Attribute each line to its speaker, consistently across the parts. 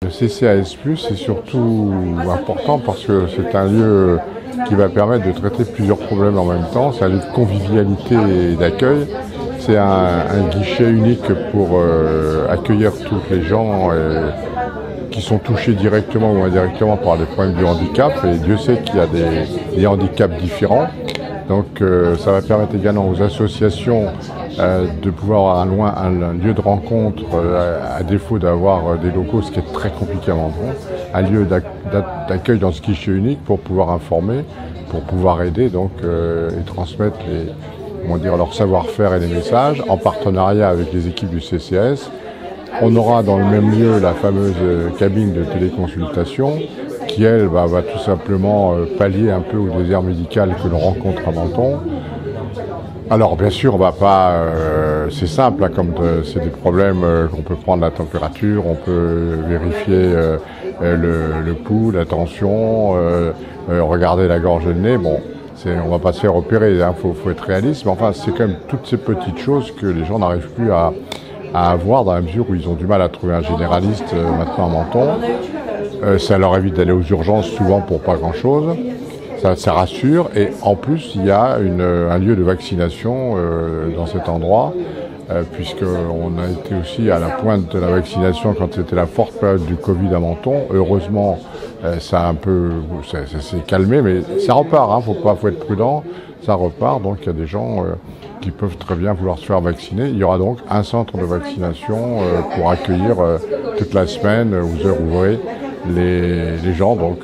Speaker 1: Le CCAS+, c'est surtout important parce que c'est un lieu qui va permettre de traiter plusieurs problèmes en même temps. C'est un lieu de convivialité et d'accueil. C'est un guichet unique pour accueillir tous les gens qui sont touchés directement ou indirectement par des problèmes du handicap. Et Dieu sait qu'il y a des handicaps différents. Donc ça va permettre également aux associations de pouvoir avoir un lieu de rencontre, à défaut d'avoir des locaux, ce qui est très compliqué à Menton, un lieu d'accueil dans ce guichet unique pour pouvoir informer, pour pouvoir aider donc, et transmettre leur savoir-faire et les messages en partenariat avec les équipes du CCAS. On aura dans le même lieu la fameuse cabine de téléconsultation qui, elle, va tout simplement pallier un peu au désert médical que l'on rencontre à Menton. Alors bien sûr, on va pas, c'est simple, hein, comme c'est des problèmes qu'on peut prendre la température, on peut vérifier le pouls, la tension, regarder la gorge et le nez. Bon, on va pas se faire opérer, hein, faut être réaliste, mais enfin c'est quand même toutes ces petites choses que les gens n'arrivent plus à avoir dans la mesure où ils ont du mal à trouver un généraliste maintenant à Menton. Ça leur évite d'aller aux urgences souvent pour pas grand-chose. Ça rassure, et en plus il y a un lieu de vaccination dans cet endroit, puisqu'on a été aussi à la pointe de la vaccination quand c'était la forte période du Covid à Menton. Heureusement, ça s'est calmé, mais ça repart, hein, faut être prudent, ça repart, donc il y a des gens qui peuvent très bien vouloir se faire vacciner. Il y aura donc un centre de vaccination pour accueillir toute la semaine, aux heures ouvrées, les gens. Donc,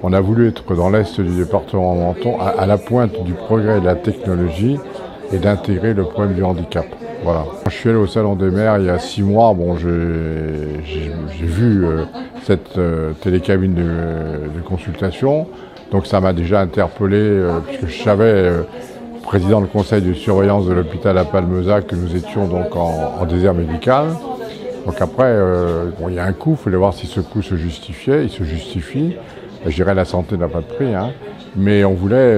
Speaker 1: on a voulu être dans l'est du département de Menton, à la pointe du progrès et de la technologie, et d'intégrer le problème du handicap. Voilà. Je suis allé au Salon des maires il y a 6 mois. Bon, j'ai vu cette télécabine de consultation, donc ça m'a déjà interpellé, puisque je savais, président du conseil de surveillance de l'hôpital à Palmeza, que nous étions donc en désert médical. Donc après, il y a un coût, il fallait voir si ce coût se justifiait, il se justifie. Je dirais la santé n'a pas de prix, hein, mais on voulait,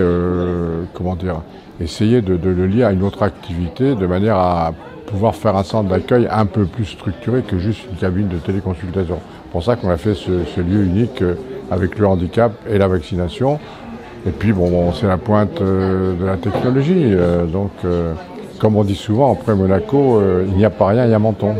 Speaker 1: essayer de le lier à une autre activité, de manière à pouvoir faire un centre d'accueil un peu plus structuré que juste une cabine de téléconsultation. C'est pour ça qu'on a fait ce lieu unique avec le handicap et la vaccination. Et puis c'est la pointe de la technologie, donc comme on dit souvent, après Monaco, il n'y a pas rien, il y a Menton.